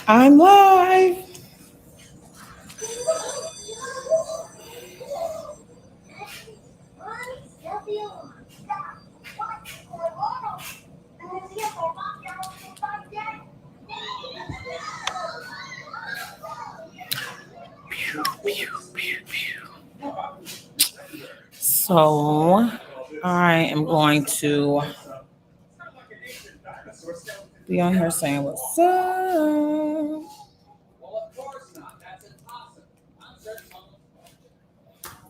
I'm live. So I am going to be on here saying what's up.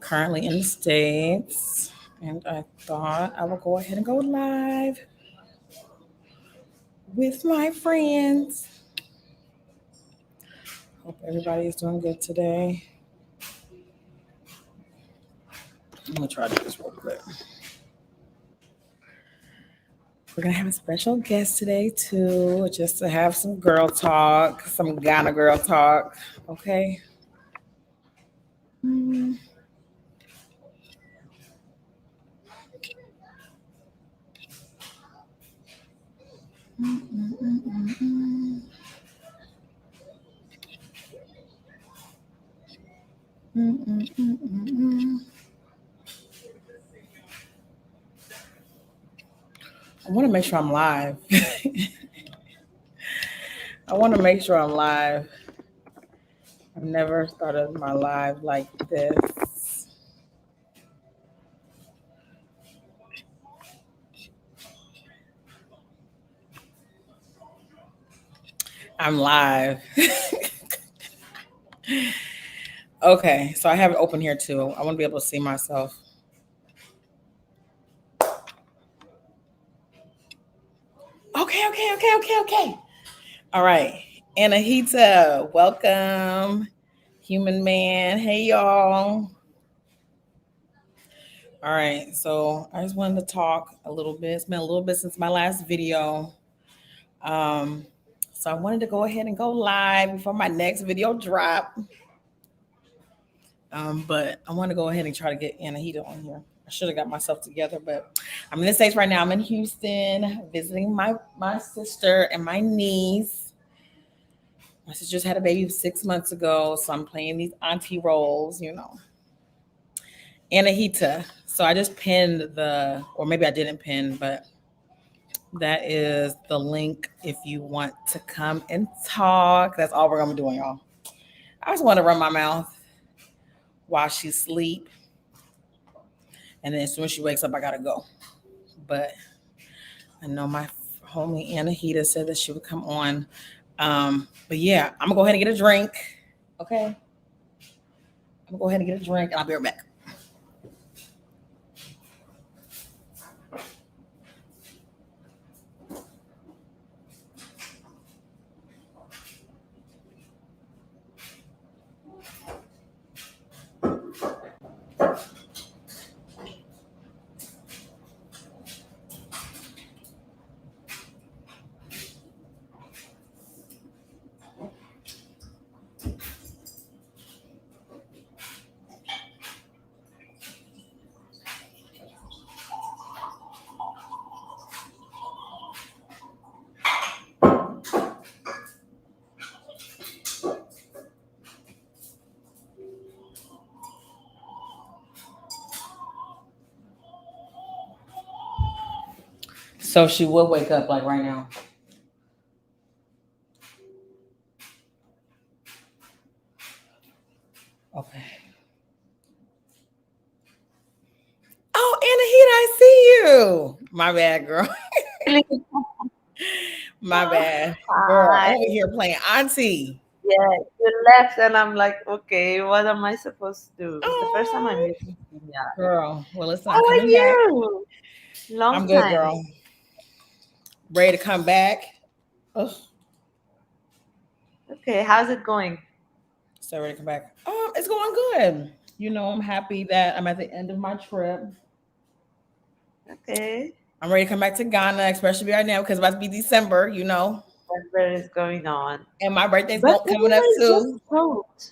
Currently in the States, and I thought I would go ahead and go live with my friends. Hope everybody is doing good today. Let me try to do this real quick. We're gonna have a special guest today too, just to have some girl talk, some Ghana girl talk. Okay. Mm. I want to make sure I'm live. I want to make sure I'm live. I've never started my live like this. I'm live. Okay, so I have it open here too. I want to be able to see myself. Okay. All right. Anahita, welcome. Human Man. Hey, y'all. All right. So I just wanted to talk a little bit. It's been a little bit since my last video. So I wanted to go ahead and go live before my next video drop. But I want to go ahead and try to get Anahita on here. I should have got myself together, but I'm in the States right now. I'm in Houston visiting my sister and my niece. My sister just had a baby 6 months ago, so I'm playing these auntie roles, Anahita. So I just pinned or maybe I didn't pin, but that is the link if you want to come and talk. That's all we're gonna be doing, y'all. I just want to run my mouth while she sleep, and then as soon as she wakes up, I gotta go. But I know my homie Anahita said that she would come on. But yeah, I'm gonna go ahead and get a drink. Okay, I'm gonna go ahead and get a drink, and I'll be right back. So she will wake up like right now. Okay. Oh, Anahita, I see you. My bad, girl. My bad. Girl, Hi. over here playing auntie. Yeah, you left, and I'm like, okay, what am I supposed to do? It's the first time I'm Oh, meeting you. Yeah. girl. Well, listen, How I'm are coming back. you? Long I'm good, time. girl. Ready to come back. Ugh. Okay, how's it going? So ready to come back. It's going good. I'm happy that I'm at the end of my trip. Okay. I'm ready to come back to Ghana, especially right now because it's about to be December. Whatever is going on. And my birthday's But coming up everywhere is just too. closed.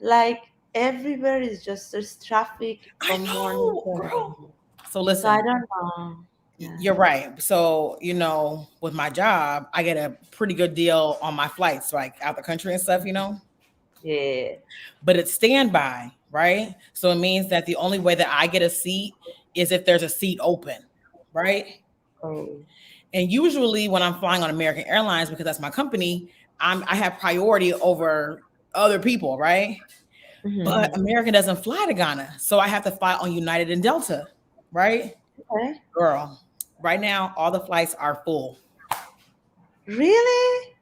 Like everywhere is just there's traffic I from morning know, to girl. night. So So I listen, don't know. Yeah. You're right. So, with my job, I get a pretty good deal on my flights, like out the country and stuff, Yeah. but it's standby, right? So it means that the only way that I get a seat is if there's a seat open, right? Oh. And usually when I'm flying on American Airlines, because that's my company, I have priority over other people, right? But Mm-hmm. American doesn't fly to Ghana. So I have to fly on United and Delta, right? Okay. Girl, right now all the flights are full. Really?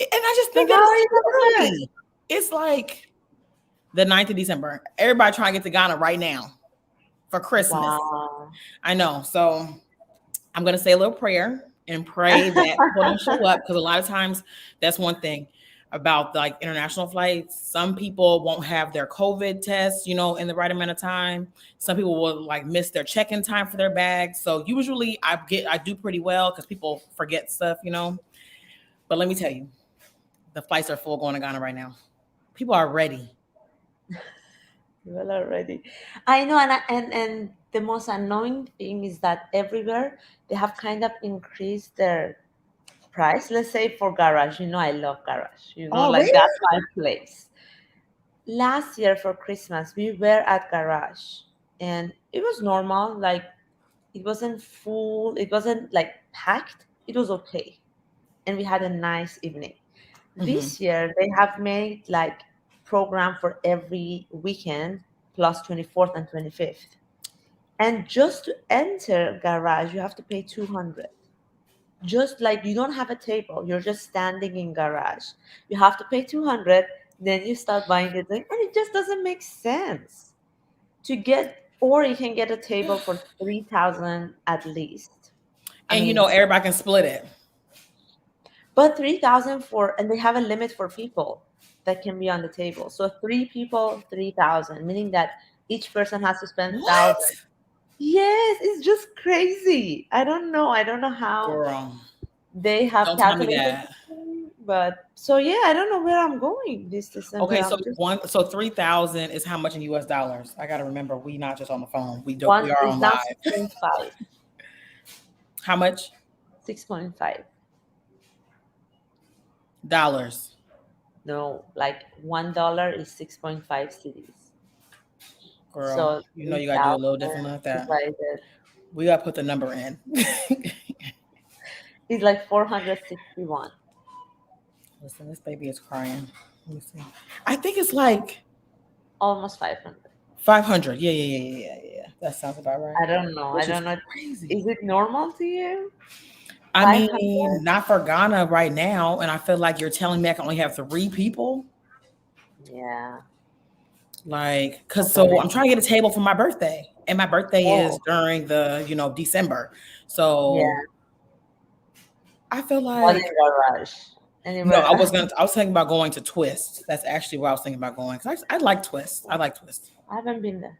And I just So think that how it's are you too gonna do it? early. It's like the 9th of December. Everybody trying to get to Ghana right now for Christmas. Wow. I know. So I'm going to say a little prayer and pray that people don't show up, because a lot of times that's one thing about like international flights. Some people won't have their COVID test, in the right amount of time. Some people will like miss their check-in time for their bags. So usually I do pretty well because people forget stuff. But let me tell you, the flights are full going to Ghana right now. People are ready. Well, already. I know, and the most annoying thing is that everywhere they have kind of increased their price. Let's say for garage, I love garage. Already? Like that's my place. Last year for Christmas, we were at garage, and it was normal. Like it wasn't full, it wasn't like packed. It was okay, and we had a nice evening. Mm-hmm. This year they have made like program for every weekend plus 24th and 25th. And just to enter garage, you have to pay 200. Just like you don't have a table, you're just standing in garage. You have to pay 200, then you start buying the drink, and it just doesn't make sense to get. Or you can get a table for 3,000 at least. I And mean, everybody can split it. but 3,000 for, and they have a limit for people that can be on the table. So 3 people, 3,000, meaning that each person has to spend What? 1,000. Yes, it's just crazy. I don't know. I don't know how Girl, they have don't tell me calculated that. this thing, but so yeah, I don't know where I'm going this December. Okay, so I'm just 3,000 is how much in US dollars? I gotta remember, we not just on the phone. We one are is on now live. 6.5. How much 6.5. dollars? No, like $1 is 6.5 cities. Girl, So you gotta do a little 3,000 different like that. divided We gotta put the number in. is like 461. Listen, this baby is crying. Let me see. I think it's like Almost 500. 500. Yeah. That sounds about right. I don't know. I Which is don't know. crazy. Is it normal to you? I 500? mean, not for Ghana right now. And I feel like you're telling me I can only have 3 people. Yeah. Like, cause so I'm Okay. trying to get a table for my birthday, and my birthday is Oh, during the December. yeah. So I feel Not in like garage. no, Anywhere. I was thinking about going to Twist. That's actually where I was thinking about going. Cause I like Twist. I like Twist. I haven't been there.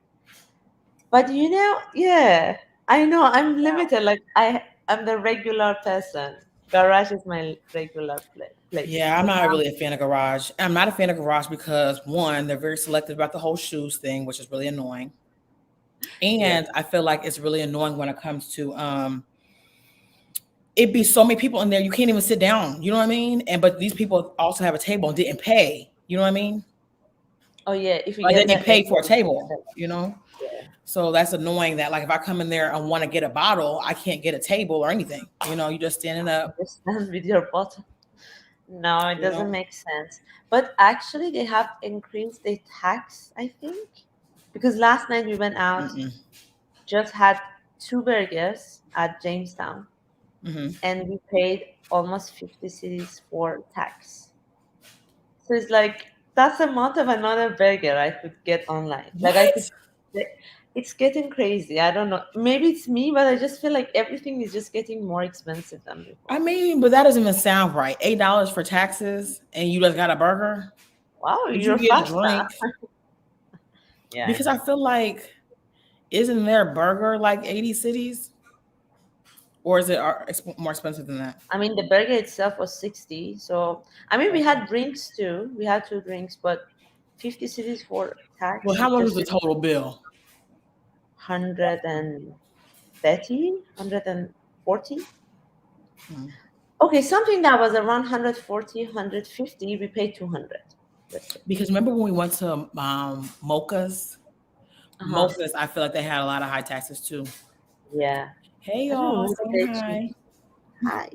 But yeah, I know I'm limited. Like I'm the regular person. Garage is my regular place. Yeah, I'm not really a fan of Garage. I'm not a fan of Garage because one, they're very selective about the whole shoes thing, which is really annoying. Yes. And I feel like it's really annoying when it comes to it'd be so many people in there you can't even sit down. You know what I mean? And but these people also have a table and didn't pay. You know what I mean? Oh yeah. If you Like they get didn't the pay for a table. yeah. So that's annoying that like if I come in there and want to get a bottle, I can't get a table or anything. You just standing up. Just stand with your bottle. No, it You doesn't know. make sense. But actually, they have increased the tax, I think, because last night we went out, Mm-mm. just had 2 burgers at Jamestown, Mm-hmm. and we paid almost 50 cities for tax. So it's like that's a month of another burger I could get online. Like I could, What? it's getting crazy. I don't know. Maybe it's me, but I just feel like everything is just getting more expensive than I before. mean, but that doesn't even sound right. $8 for taxes and you just got a burger. Wow, Did you you're get a fast, huh? drink? Yeah, I Because I know. feel like isn't there a burger like 80 cities? Or is it more expensive than that? I mean, the burger itself was 60. So, I mean, we Okay. had drinks too. We had 2 drinks, but 50 cities for Well, tax how is much was just the total bill? 130, 40. Mm. Okay, something that was around 140, 150, we paid 200. Let's say. Because remember when we went to Mocha's? Uh-huh. Mocha's, I feel like they had a lot of high taxes too. Yeah. Hey I don't y'all, remember saying the hi. Hi.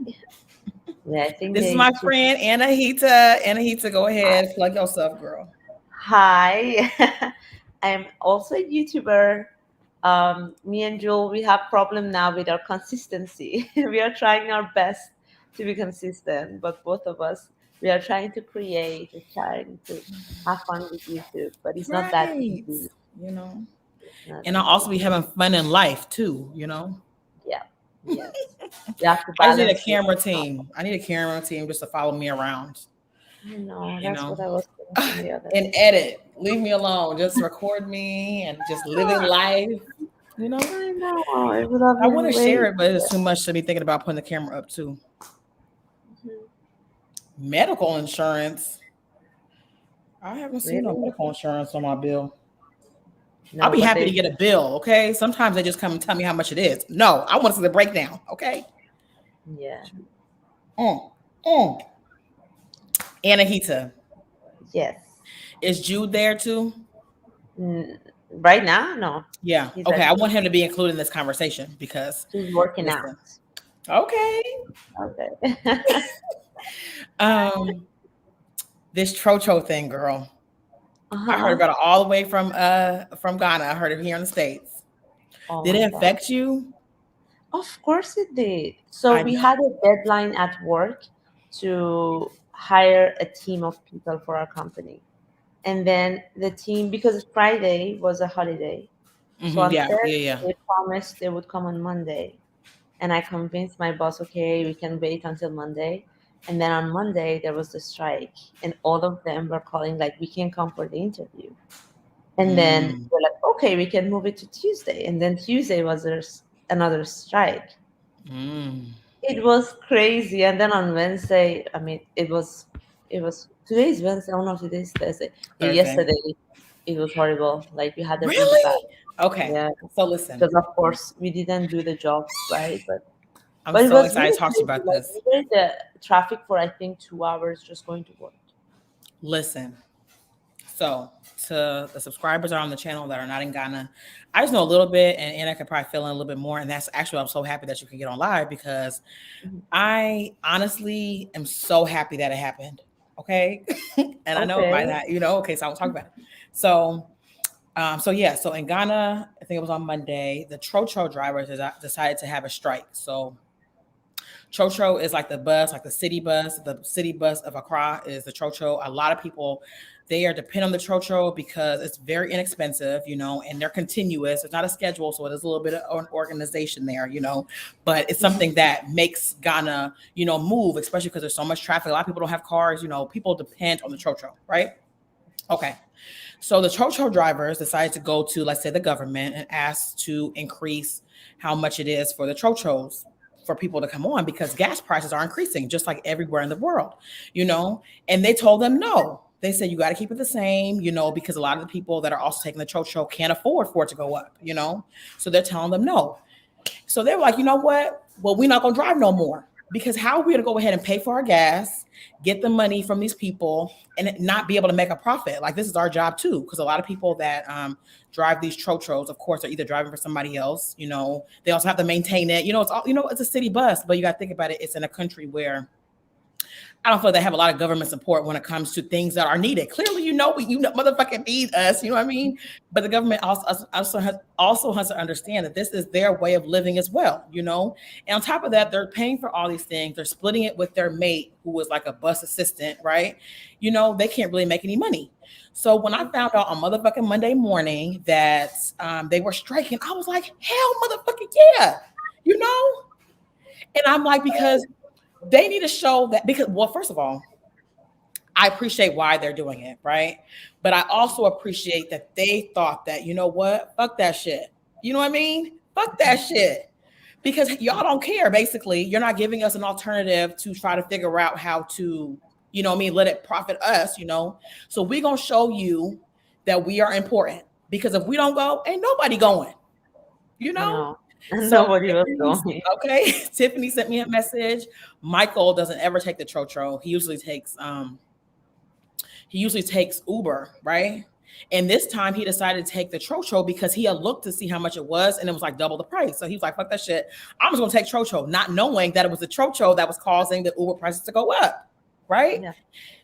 Yeah, I think This is they my took. friend Anahita. Anahita, go ahead, plug yourself, girl. Hi. I'm also a YouTuber. Me and Jewel, we have problem now with our consistency. We are trying our best to be consistent, but both of us, we are trying to create, we're trying to have fun with YouTube, but it's not that Right. easy. You know, It's not and I'll easy. also be having fun in life too, you know. Yeah. Yes. You have to I just need a balance it. camera team. I need a camera team just to follow me around, I know. you That's know, what I was thinking the other and edit. Leave me alone. Just record me and just living life, you know. I know. It would have I want been to share way it, but it's too much to be thinking about putting the camera up too. easier. Medical insurance. I haven't seen no Really? medical insurance on my bill. I'll No, be but happy to they. get a bill, okay? Sometimes they just come and tell me how much it is. No, I want to see the breakdown, okay? Yeah. Mm, mm. Anahita, Yes. is Jude there too? Mm, right now, no. Yeah. He's Okay. at I work. want him to be included in this conversation because, He's working out. listen. Okay. Okay. Um, this Trocho thing, girl. I heard Uh-huh. about it all the way from Ghana. I heard it here in the States. Oh Did my it God. affect you? Of course it did. So I we know. had a deadline at work to hire a team of people for our company. And then the team, because Friday was a holiday, so on Yeah. Yeah. Thursday Yeah. they promised they would come on Monday. And I convinced my boss, okay, we can wait until Monday. And then on Monday there was the strike, and all of them were calling like, we can't come for the interview. And then Mm, we're like, okay, we can move it to Tuesday. And then Tuesday was another strike. mm. It was crazy. And then on Wednesday, I mean, it was today's Wednesday. I don't know if today's Thursday. Thursday. Yesterday, it was horrible. Like we had a really bad. Really? Okay. Yeah, So listen, because of course we didn't do the job right, I'm but it so was excited really to talk to you crazy. about Like this. we were in the traffic for I think 2 hours just going to work. Listen. So, to the subscribers are on the channel that are not in Ghana, I just know a little bit, and Anna could probably fill in a little bit more. And that's actually, I'm so happy that you can get on live because Mhm. I honestly am so happy that it happened. Okay. And I know it Okay. might not, you know, okay, so I will talk about it. So, so yeah, so in Ghana, I think it was on Monday, the Trocho drivers decided to have a strike. So Trocho is like the bus, like the city bus. The city bus of Accra is the Trocho. A lot of people, they are depend on the Trocho because it's very inexpensive, you know, and they're continuous. It's not a schedule, so there's a little bit of an organization there, you know, but it's Mhm. something that makes Ghana, you know, move, especially because there's so much traffic. A lot of people don't have cars, you know, people depend on the Trocho, right? Okay. So the Trocho drivers decided to go to, let's say, the government and ask to increase how much it is for the Trochos for people to come on because gas prices are increasing just like everywhere in the world, you know? And they told them no. They said you got to keep it the same, you know, because a lot of the people that are also taking the Trocho can't afford for it to go up, you know? So they're telling them no. So they were like, you know what? Well, we're not going to drive no more because how are we going to go ahead and pay for our gas, get the money from these people, and not be able to make a profit? Like this is our job too, because a lot of people that drive these trotros, of course, are either driving for somebody else. You know, they also have to maintain it. You know, it's all, you know, it's a city bus, but you got to think about it. It's in a country where I don't feel they have a lot of government support when it comes to things that are needed. Clearly, you know, motherfucking need us. You know what I mean? But the government also has to understand that this is their way of living as well. You know, and on top of that, they're paying for all these things. They're splitting it with their mate, who was like a bus assistant, right? You know, they can't really make any money. So when I found out on motherfucking Monday morning that they were striking, I was like, hell, motherfucking yeah, you know. And I'm like, because they need to show that because, well, first of all, I appreciate why they're doing it, right? But I also appreciate that they thought that, you know what, fuck that shit. You know what I mean? Fuck that shit. Because y'all don't care, basically. You're not giving us an alternative to try to figure out how to, you know what I mean, let it profit us, you know? So we're going to show you that we are important. Because if we don't go, ain't nobody going, you know? No. And So nobody was Tiffany's- going. okay, Tiffany sent me a message. Michael doesn't ever take the Trotro. He usually takes Uber, right? And this time he decided to take the Trotro because he had looked to see how much it was and it was like double the price. So he was like, fuck that shit. I'm just gonna take Trotro, not knowing that it was the Trotro that was causing the Uber prices to go up. Right. Yeah.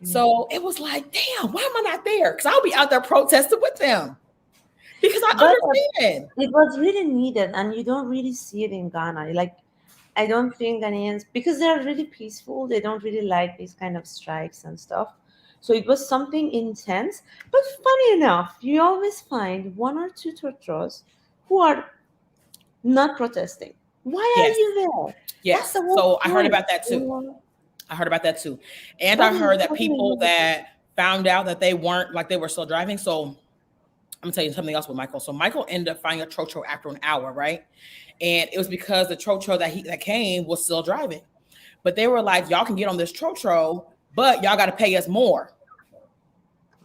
So it was like, damn, why am I not there? Because I'll be out there protesting with them. Because I But understand. it was really needed, and you don't really see it in Ghana. Like, I don't think Ghanaians, because they're really peaceful, they don't really like these kind of strikes and stuff. So it was something intense. But funny enough, you always find one or two Tortros who are not protesting. Why are Yes. you there? Yes. That's the whole So I heard point, about that you too. know? I heard about that too. And But I heard it's that people funny. that found out that they weren't, like, they were still driving. So I'm gonna tell you something else with Michael. So Michael ended up finding a Trotro after an hour, right? And it was because the Trotro that came was still driving. But they were like, y'all can get on this Trotro, but y'all got to pay us more.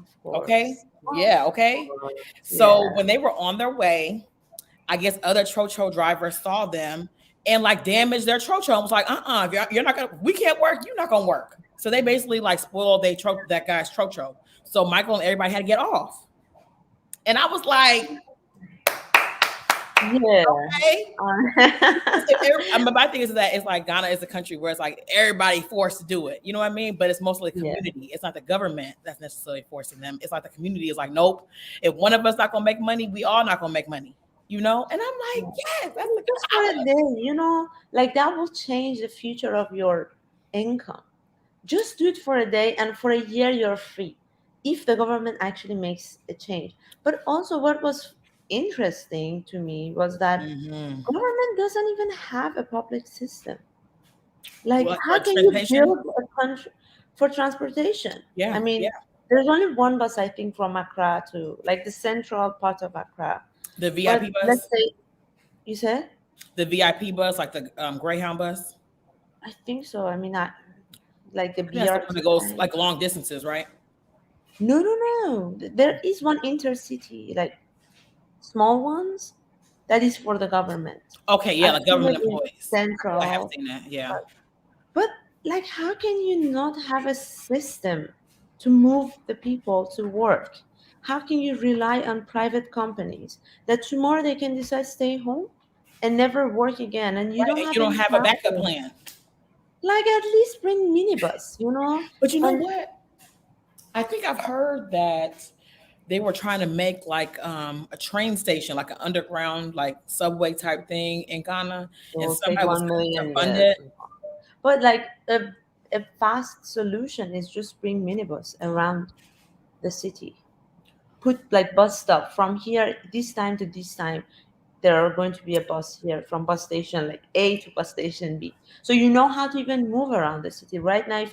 Of course. Okay. Yeah. Okay. Of course, So yeah. when they were on their way, I guess other Trotro drivers saw them and like damaged their Trotro and was like, you're not gonna, we can't work, you're not gonna work. So they basically like spoiled that guy's Trotro. So Michael and everybody had to get off. And I was like, Yeah. okay. But my thing is that it's like Ghana is a country where it's like everybody forced to do it. You know what I mean? But it's mostly the community. Yeah. It's not the government that's necessarily forcing them. It's like the community is like, nope. If one of us not gonna make money, we all not gonna make money. You know? And I'm like, yes, that's the just for a day, you know, like that will change the future of your income. Just do it for a day, and for a year you're free if the government actually makes a change. But also what was interesting to me was that government doesn't even have a public system. Like, well, how can you build a country for transportation? Yeah. I mean, there's only one bus, I think, from Accra to like the central part of Accra. The VIP bus? Let's say, you said? The VIP bus, like the Greyhound bus? I think so. I mean, like the BRT. It goes like long distances, right? No. There is one intercity, like small ones, that is for the government. Okay, yeah, like government employees. Central. I have seen that, yeah. But like, how can you not have a system to move the people to work? How can you rely on private companies that tomorrow they can decide stay home and never work again, and you don't have a backup plan? Like, at least bring minibus, you know? But you know what? I think I've heard that they were trying to make like a train station, like an underground, like subway type thing in Ghana. And somebody was going to fund it. But like a fast solution is just bring minibus around the city. Put like bus stop from here, this time to this time. There are going to be a bus here from bus station like A to bus station B. So you know how to even move around the city. Right now,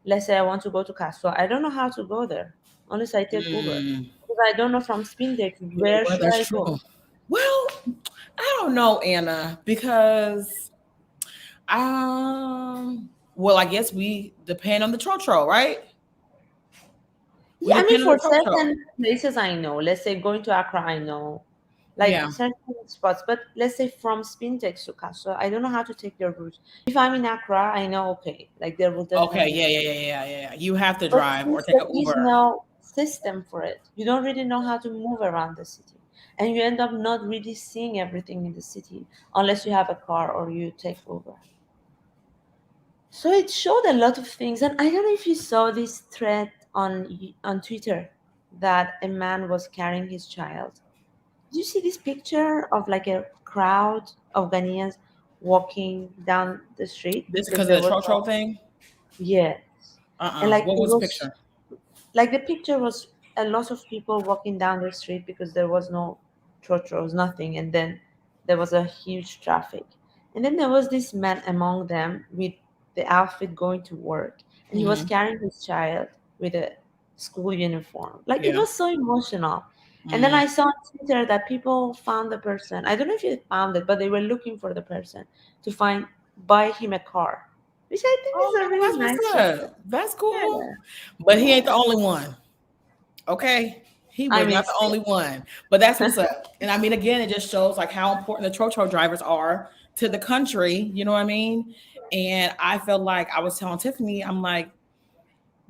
let's say I want to go to Castro, I don't know how to go there unless I take Uber. Because I don't know from Spindex where should I go. Well, I don't know, Anna, because well, I guess we depend on the Trotro, right? Yeah, I mean, for certain places I know, let's say going to Accra, I know. Like certain spots, but let's say from Spintex to Castro, I don't know how to take their route. If I'm in Accra, I know, okay, like there will definitely. Okay, yeah. You have to drive or take an Uber. There is no system for it. You don't really know how to move around the city, and you end up not really seeing everything in the city unless you have a car or you take Uber. So it showed a lot of things, and I don't know if you saw this thread on Twitter that a man was carrying his child. Did you see this picture of like a crowd of Ghanaians walking down the street? This because of the Trotro thing? Yes. And like, what was the picture? Like, the picture was a lot of people walking down the street because there was no Trotros, nothing. And then there was a huge traffic. And then there was this man among them with the outfit going to work. And he was carrying his child with a school uniform. Like, it was so emotional. And then I saw on Twitter that people found the person. I don't know if you found it, but they were looking for the person to buy him a car, which I think is a really nice. That's cool. Yeah. But he ain't the only one. Okay, I Not mean, the only one, but that's what's up. And I mean, again, it just shows like how important the Trocho drivers are to the country. You know what I mean? And I feel like I was telling Tiffany, I'm like,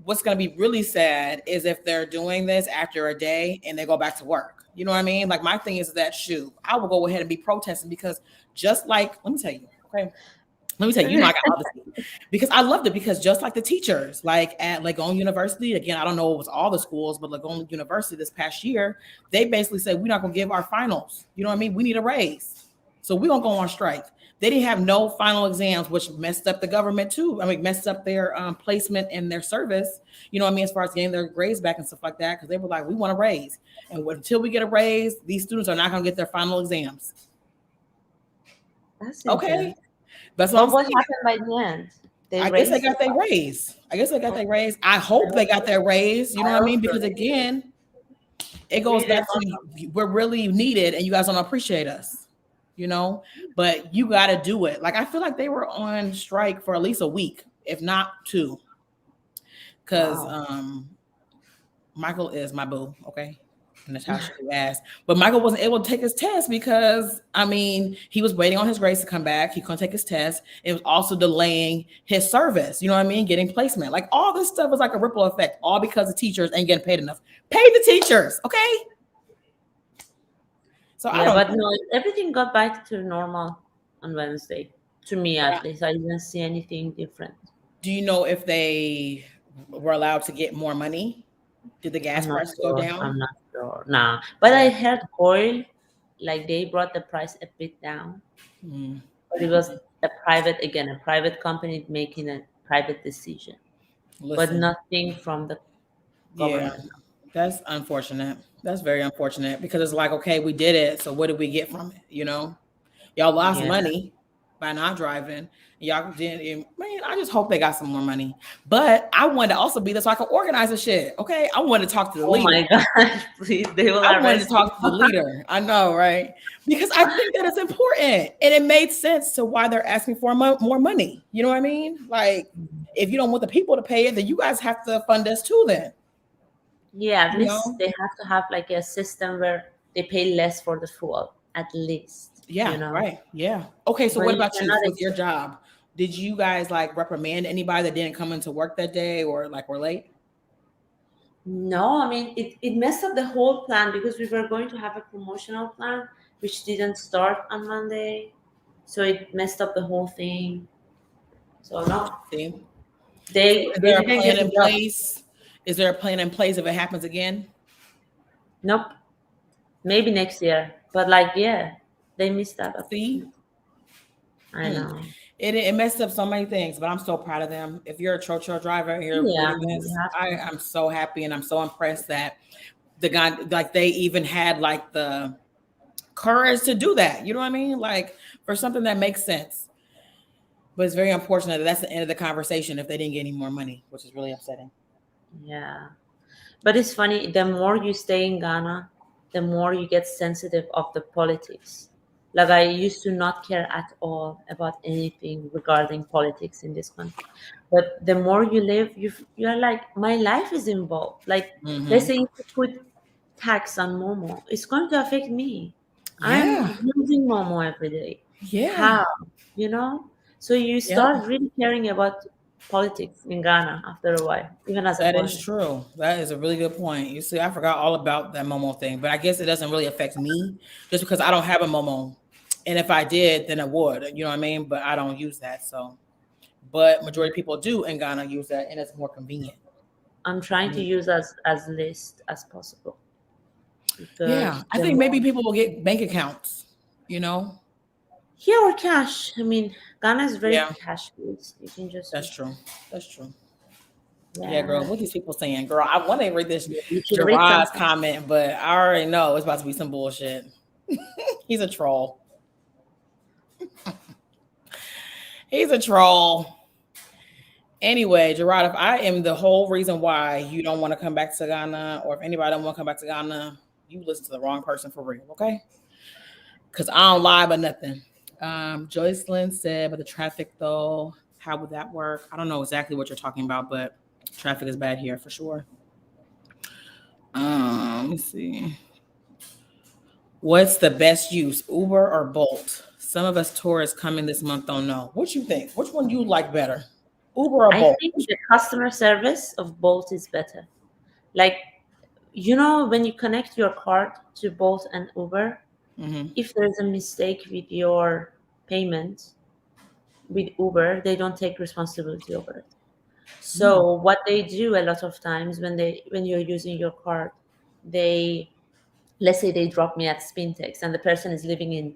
what's going to be really sad is if they're doing this after a day and they go back to work. You know what I mean? Like my thing is that shoot, I will go ahead and be protesting because just like, let me tell you, okay. Let me tell you, you know, I got all this because I loved it because just like the teachers, like at Lagone University, again, I don't know if it was all the schools, but Lagone University this past year, they basically said, we're not going to give our finals. You know what I mean? We need a raise. So we're going to go on strike. They didn't have no final exams, which messed up the government too. I mean, messed up their placement and their service, you know what I mean, as far as getting their grades back and stuff like that, because they were like, we want a raise. And until we get a raise, these students are not going to get their final exams. That's okay. intense. That's But what what I'm saying. happened by the end? I guess they got their raise. I hope they got their raise. You know what I mean? Because again, it goes back to we're really needed and you guys don't appreciate us, you know, but you got to do it. Like, I feel like they were on strike for at least a week, if not two. Because Michael is my boo. Okay. Natasha asked, but Michael wasn't able to take his test because, I mean, he was waiting on his grades to come back. He couldn't take his test. It was also delaying his service. You know what I mean? Getting placement. Like all this stuff was like a ripple effect, all because the teachers ain't getting paid enough. Pay the teachers, okay? So yeah, but no, everything got back to normal on Wednesday. To me, at least, I didn't see anything different. Do you know if they were allowed to get more money? Did the gas prices go down? I'm not sure. Nah, but I heard oil, like they brought the price a bit down. But it was a private company making a private decision. But nothing from the government. Yeah, that's unfortunate. That's very unfortunate because it's like, okay, we did it. So what did we get from it? You know, y'all lost money by not driving. Y'all didn't. Man, I just hope they got some more money. But I wanted to also be there so I could organize the shit. Okay, I wanted to talk to the leader. Oh my god, please! I wanted to talk to the leader. I know, right? Because I think that it's important, and it made sense to why they're asking for more money. You know what I mean? Like, if you don't want the people to pay it, then you guys have to fund us too. Then. Yeah, at least they have to have like a system where they pay less for the fuel, at least. Yeah, you know? Right. Yeah. Okay, so what about you with your job? Did you guys like reprimand anybody that didn't come into work that day or like were late? No, I mean it messed up the whole plan because we were going to have a promotional plan which didn't start on Monday. So it messed up the whole thing. So no. See? Is there a plan in place? Is there a plan in place if it happens again? Nope. Maybe next year. But like, yeah, they missed that. See? I know. It messed up so many things, but I'm so proud of them. If you're a Trocho driver and you're I'm so happy and I'm so impressed that the guy, like they even had like the courage to do that. You know what I mean? Like for something that makes sense. But it's very unfortunate that that's the end of the conversation if they didn't get any more money, which is really upsetting. Yeah. But it's funny, the more you stay in Ghana, the more you get sensitive of the politics. Like I used to not care at all about anything regarding politics in this country. But the more you live, you're like, my life is involved. Like let's say if you put tax on Momo, it's going to affect me. I'm using Momo every day. Yeah. How? You know? So you start really caring about politics in Ghana after a while, even as that is true. That is a really good point. You see, I forgot all about that Momo thing, but I guess it doesn't really affect me just because I don't have a Momo. And if I did, then it would, you know what I mean? But I don't use that. So, but majority of people do in Ghana use that and it's more convenient. I'm trying to use as least as possible. Yeah, I think maybe people will get bank accounts, you know? Yeah, or cash. I mean, Ghana is very cash based. You can just. That's true. Yeah, girl. What these people saying, girl? I want to read this Gerard's comment, but I already know it's about to be some bullshit. He's a troll. He's a troll. Anyway, Gerard, if I am the whole reason why you don't want to come back to Ghana, or if anybody don't want to come back to Ghana, you listen to the wrong person for real, okay? Because I don't lie about nothing. Joycelyn said, but the traffic though, how would that work? I don't know exactly what you're talking about, but traffic is bad here for sure. Let me see. What's the best use, Uber or Bolt? Some of us tourists coming this month don't know. What you think? Which one do you like better, Uber or I Bolt? think the customer service of Bolt is better. Like, when you connect your card to Bolt and Uber, Mm-hmm. if there's a mistake with your payment with Uber, they don't take responsibility over it. So what they do a lot of times when you're using your card, they let's say they drop me at Spintex and the person is living in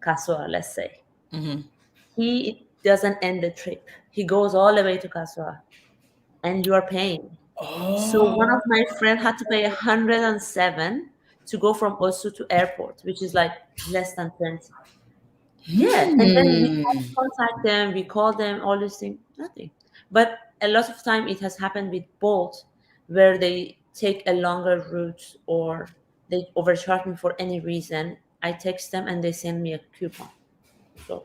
Kasua, let's say. Mm-hmm. He doesn't end the trip. He goes all the way to Kasua and you are paying. So one Oh. of my friend had to pay 107 to go from Osu to airport, which is like less than 20. Yeah, and then we try to Hmm. contact them, we call them, all these things, nothing. But a lot of time it has happened with Bolt, where they take a longer route or they overcharge me for any reason. I text them and they send me a coupon. So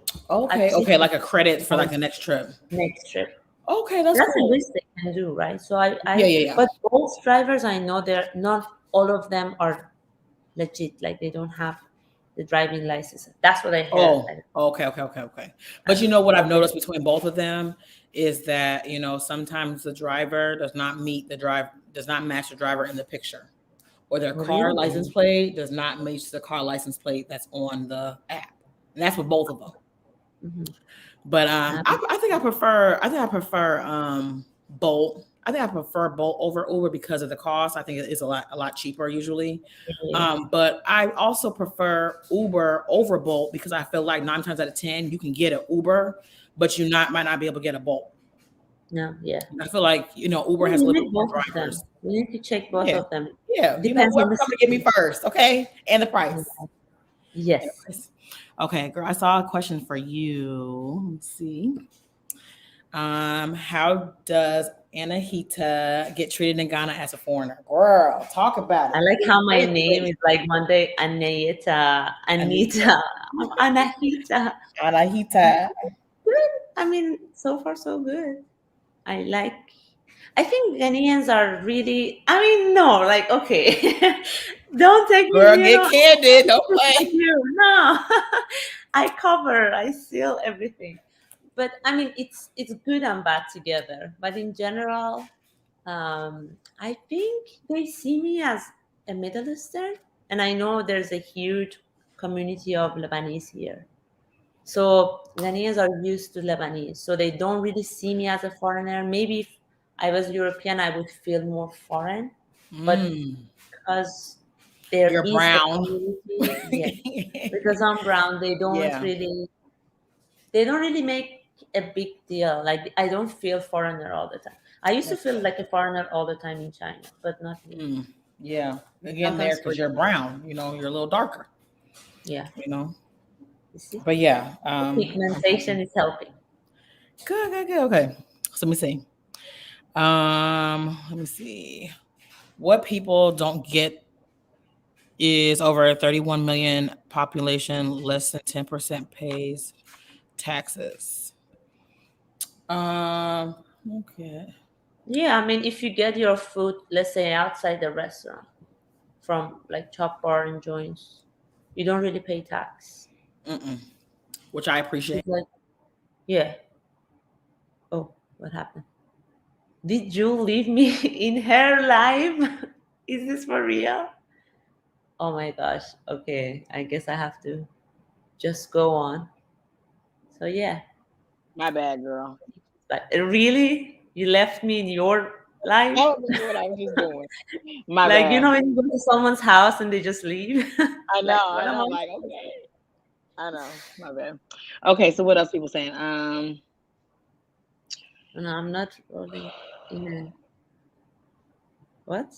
I've Okay. seen Okay. it Like a credit for like the next trip. next trip. Okay, that's That's the cool. least they can do, right? So Yeah. Yeah. Yeah. but Bolt drivers, I know they're not all of them are legit, like they don't have the driving license. That's what I heard. Oh, okay, okay, okay, okay. But I you know what I've don't know. noticed between both of them is that, sometimes the driver does not match the driver in the picture. Or their car license Really? plate does not match the car license plate that's on the app. And that's for both of them. Mhm. But Um, I think I prefer Bolt. I think I prefer Bolt over Uber because of the cost. I think it is a lot cheaper usually. yeah. But I also prefer Uber over Bolt because I feel like 9 times out of 10 you can get an Uber, but might not be able to get a Bolt. No, yeah. I feel like Uber No, has a we little bit need more both of them. drivers. We need to check both Yeah, of them. yeah. Depends on Whoever the coming to get me city. first, okay, and the price. And the Yes. price. Okay, girl. I saw a question for you. Let's see. How does Anahita get treated in Ghana as a foreigner? Girl, talk about I it. like how my name Briefly. is like Monday, Anita, Anita. Anita, Anahita. Anahita. Good. I mean, so far so good. I like. I think Ghanaians are really. I mean, no, like okay, don't take Girl, me. get candid. Don't play. You no, I cover. I seal everything. But I mean, it's good and bad together. But in general, I think they see me as a Middle Eastern, and I know there's a huge community of Lebanese here. So Ghanaians are used to Lebanese, so they don't really see me as a foreigner. Maybe if I was European, I would feel more foreign, but Mm, because there you're is a brown. community, yeah, because I'm brown, Yeah. they don't really make a big deal. Like I don't feel foreigner all the time. I used to That's feel good. like a foreigner all the time in China, but not here. Mm, yeah. Again, there Sometimes because for you're brown. You're a little darker. yeah, You know. you see, But yeah. the I'm pigmentation is helping. good. Good. Good. Okay. So let me see. Let me see. What people don't get is over 31 million population, less than 10% pays taxes. Um, okay. Yeah, I mean, if you get your food, let's say outside the restaurant from like Chop Bar and joints, you don't really pay tax. Mm-mm. Which I appreciate. It's like, yeah. Oh, what happened? Did you leave me in her life? Is this for real? Oh my gosh. Okay, I guess I have to just go on. So yeah, My bad, girl. but really, you left me in your I life? don't know what I was just doing. My Like bad. when you go to someone's house and they just leave. I know. Like I what am know. I? Like, okay. I know. My bad. Okay. So what else people saying? No, I'm not rolling in a what?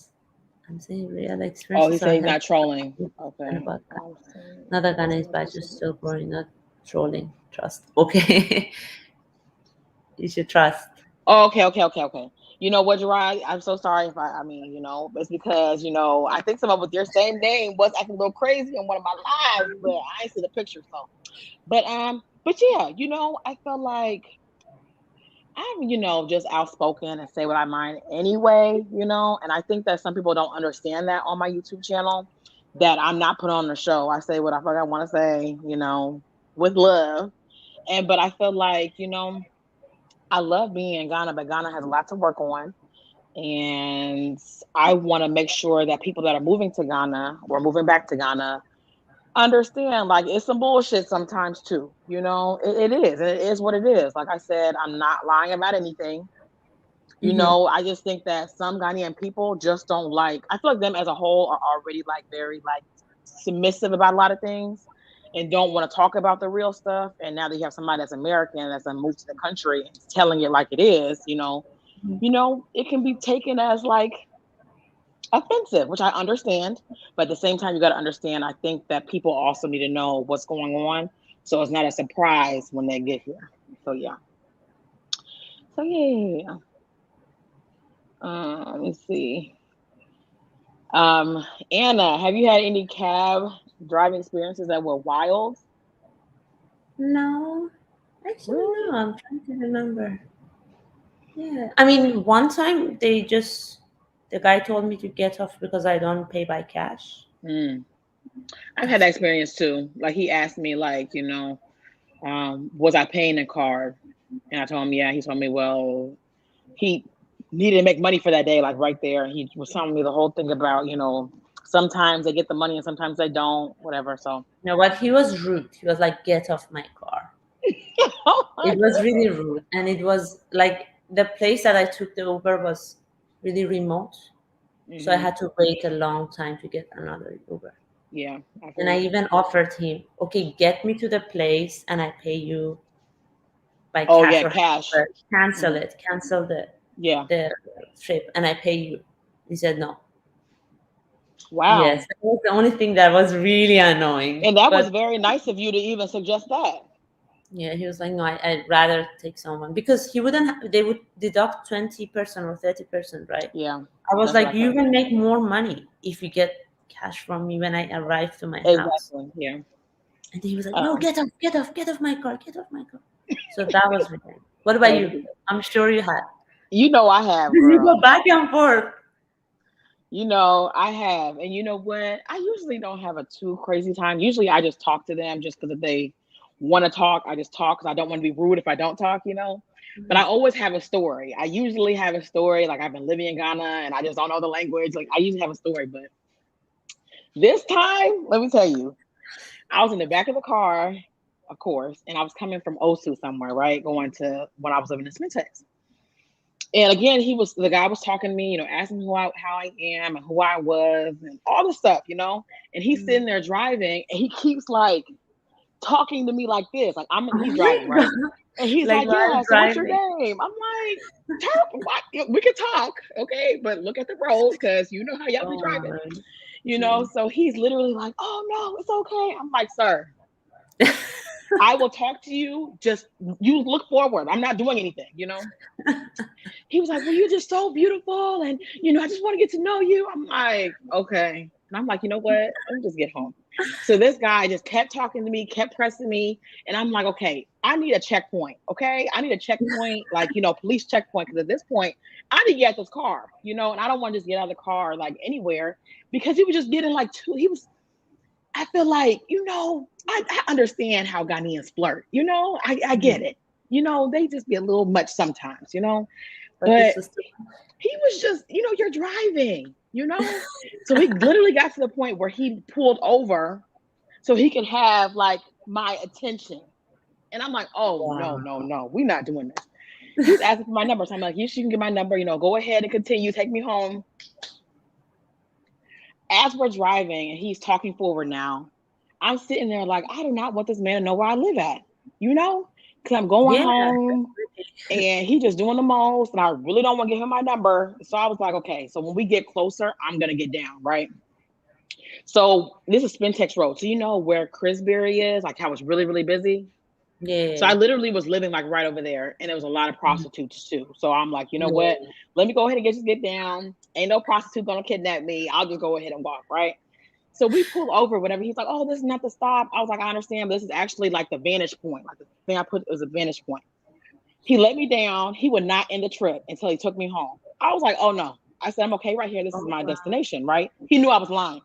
I'm saying real Oh, he experiences said are he's not helpful trolling. and Okay. about another Ghana is bad, just still growing, not trolling. Trust. Okay. You should trust. Oh, okay, okay, okay, okay. You know what, Gerard? I'm so sorry if I mean, it's because, I think someone with your same name was acting a little crazy on one of my lives, but I ain't see the picture, so. But yeah, I felt like I'm, just outspoken and say what I mind anyway, and I think that some people don't understand that on my YouTube channel, that I'm not put on the show. I say what I fuck I want to say, with love. But I feel like, I love being in Ghana, but Ghana has a lot to work on. And I want to make sure that people that are moving to Ghana or moving back to Ghana understand, like, it's some bullshit sometimes too. It is, and it is what it is. Like I said, I'm not lying about anything. Mhm. I just think that some Ghanaian people just don't like. I feel like them as a whole are already like very like submissive about a lot of things and don't want to talk about the real stuff. And now that you have somebody that's American that's moved to the country and telling it like it is, it can be taken as like offensive, which I understand. But at the same time, you got to understand, I think that people also need to know what's going on. So it's not a surprise when they get here. So, yeah. So, yeah. Let me see. Anna, have you had any cab driving experiences that were wild? No, actually, no. Really? I'm trying to remember. Yeah, I mean, one time the guy told me to get off because I don't pay by cash. Mm. I've had That's that it. experience too. Like he asked me, like, was I paying in card? And I told him, yeah. He told me, well, he needed to make money for that day, like right there. He was telling me the whole thing about, sometimes they get the money and sometimes they don't, whatever. So, You know what? He was rude. He was like, "Get off my car." oh my It was really goodness. rude, and it was like the place that I took the Uber was really remote, so I Hmm. had to wait a long time to get another Uber. Yeah, I And feel I you. even offered him, "Okay, get me to the place, and I pay you by Oh cash yeah, or cash. however. Cancel Hmm. it, cancel Yeah. the trip, and I pay you." He said no. Yes, Wow. that was the only thing that was really annoying. And that was But very nice of you to even suggest that. yeah, he was like, "No, I'd rather take someone because he wouldn't. They would deduct 20% or 30%, right?" Yeah, I was that's what like, I "You thought. will make more money if you get cash from me when I arrive to my house." Exactly. Yeah. And he was like, "No, Um, get off, get off, get off my car, get off my car." So that was really. What that about was you? good. I'm sure you had. I have, You go girl. back and forth. I have. And you know what? I usually don't have a too crazy time. Usually I just talk to them just because if they want to talk, I just talk because I don't want to be rude if I don't talk. But I Mhm. always have a story. I usually have a story. Like I've been living in Ghana and I just don't know the language. Like I usually have a story. But this time, let me tell you, I was in the back of the car, of course, and I was coming from Osu somewhere, right? Going to when I was living in Smiths. And again, the guy was talking to me, asking me how I am and who I was and all this stuff. And he's Mhm. sitting there driving and he keeps like talking to me like this. Like Oh he's my driving, right? god! And he's Like like, while yeah, so what's your driving. name? I'm like, what? We can talk, okay? But look at the road because you know how y'all be Oh driving. my. Yeah. So he's literally like, oh no, it's okay. I'm like, sir, I will talk to you. Just you look forward. I'm not doing anything. He was like, well, you're just so beautiful. And, I just want to get to know you. I'm like, okay. And I'm like, you know what? Let me just get home. So this guy just kept talking to me, kept pressing me. And I'm like, okay, I need a checkpoint. Okay. I need a checkpoint, like, police checkpoint. Cause at this point, I need to get out this car, and I don't want to just get out of the car like anywhere because he was just getting like I feel like, I understand how Ghanaians flirt, I get Mhm. it. They just be a little much sometimes. But this But was he was just, you're driving. So he literally got to the point where he pulled over so he could have like my attention. And I'm like, oh, no, wow. no, no, we're not doing this. He was asking for my number. So I'm like, yes, you can get my number, go ahead and continue, take me home. As we're driving and he's talking forward now, I'm sitting there like, I do not want this man to know where I live at, because I'm going Yeah. home and he just doing the most and I really don't want to give him my number. So I was like, okay, so when we get closer, I'm going to get down, right? So this is Spintex Road. So you know where Chrisberry is, like how it's really, really busy? So I Yeah. literally was living like right over there and there was a lot of Mhm. prostitutes too. So I'm like, you know what? Yeah. Let me go ahead and get down. Ain't no prostitute gonna kidnap me. I'll just go ahead and walk, right? So we pull over, whatever. He's like, oh, this is not the stop. I was like, I understand, but this is actually like the vantage point. Like the thing I put was a vantage point. He let me down. He would not end the trip until he took me home. I was like, oh no. I said, I'm okay right here. This is Oh, my wow. destination, right? He knew I was lying.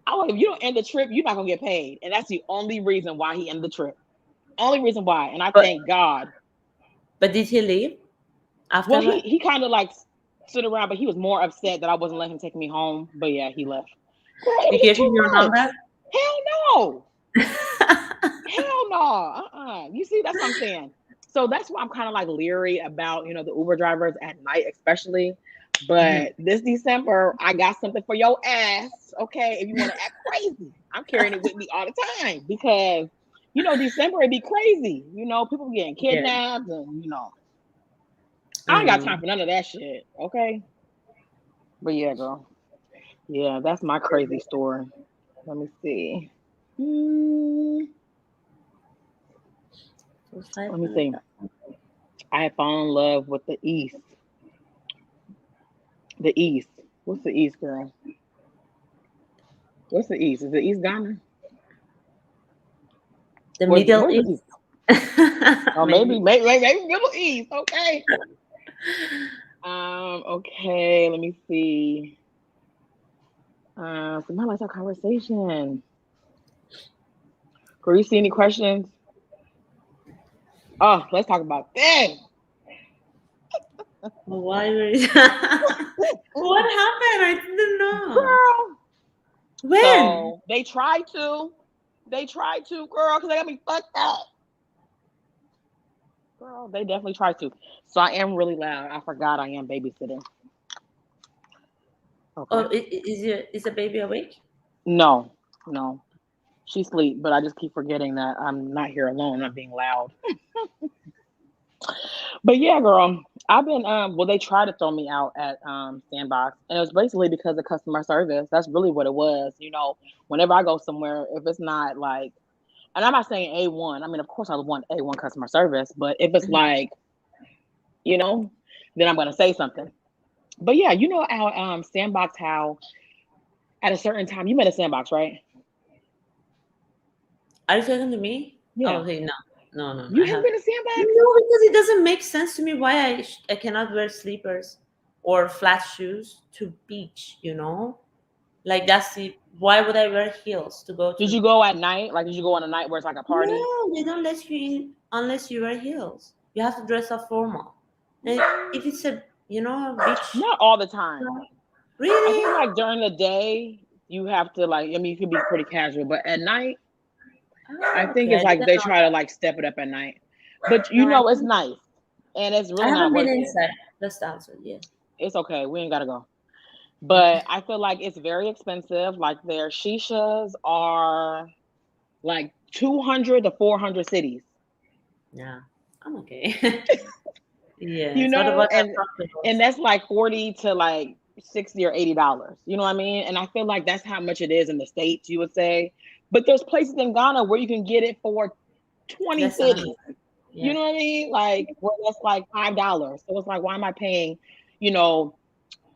I was like, if you don't end the trip, you're not gonna get paid. And that's the only reason why he ended the trip. Only reason why. And I But thank God. did he leave Well, afterward? he kind of like stood around, but he was more upset that I wasn't letting him take me home. But yeah, he left. Girl, it He was just gave you too your much. number? Hell no. Hell no. You see, that's what I'm saying. So that's why I'm kind of like leery about, the Uber drivers at night, especially. But this December, I got something for your ass. Okay. If you want to act crazy, I'm carrying it with me all the time because, December, it'd be crazy. People getting Yeah. kidnapped and, I ain't got time for none of that shit. Okay. But yeah, girl. Yeah, that's my crazy story. Let me see. Let me see. I had fallen in love with the East. The East. What's the East, girl? What's the East? Is the East Ghana? The Where's Middle the East. East? Oh, maybe Middle East. Okay. Okay. Let me see. Somebody likes our conversation. Can you see any questions? Oh, let's talk about that. Why were you... What happened? I didn't know. Girl. When? So they tried to, girl, because they got me fucked up. Girl, they definitely tried to. So I am really loud. I forgot I am babysitting. Okay. Oh, is the baby awake? No. She sleep, but I just keep forgetting that I'm not here alone. I'm not being loud. But yeah, girl, I've been they tried to throw me out at Sandbox, and it was basically because of customer service. That's really what it was. Whenever I go somewhere, if it's not like, and I'm not saying A1. I mean, of course I want A1 customer service, but if it's like, then I'm gonna say something. But yeah, our Sandbox, how at a certain time you met a Sandbox, right? Are you talking to me? Yeah. Oh, okay, no. You I haven't have been to Sandbox? no, because it doesn't make sense to me why I cannot wear slippers or flat shoes to beach. Like that's the why would I wear heels to go Did to? you go at night? Like, did you go on a night where it's like a party? No, they don't let you in unless you wear heels. You have to dress up formal. And if it's a beach, Not all the time. I really? think like during the day you have to like. I mean, you can be pretty casual, but at night, I Oh, think okay, I it's like didn't they know try to like step it up at night. But that. No, it's nice, and it's I really not haven't been worth it. inside. That's the answer. Yeah. It's okay. We ain't gotta go. But I feel like it's very expensive. Like their shishas are like 200 to 400 cities. Yeah, I'm okay. Yes. What about the and cocktails? that's like 40 to like 60 or $80. You know what I mean? And I feel like that's how much it is in the States, you would say. But there's places in Ghana where you can get it for 20 That's cities. You yeah. know what I mean? Like where that's like $5. So it's like, why am I paying, you know,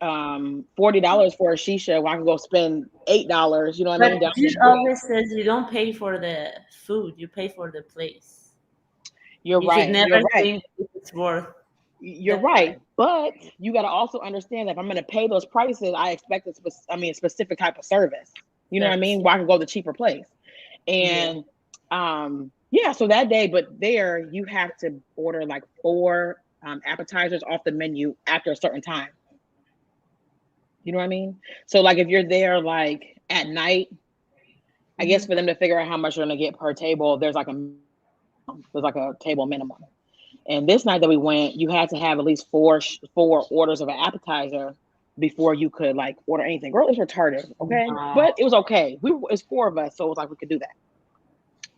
$40 for a shisha when I can go spend $8, you know what I But mean, down the this street. always says you don't pay for the food, you pay for the place. You're You should right. You're never right. think if it's worth You're the right. price. But you got to also understand that if I'm going to pay those prices, I expect a specific type of service. You know what I Service. mean? Where I can go to the cheaper place. Yeah. And yeah, so that day, but there you have to order like 4 appetizers off the menu after a certain time. You know what I mean? So like if you're there like at night, I guess Mhm. for them to figure out how much you're gonna get per table, there's like a table minimum. And this night that we went, you had to have at least four orders of an appetizer before you could like order anything. Girl, it's retarded, okay? No. But it was okay. It's 4 of us, so it was like we could do that.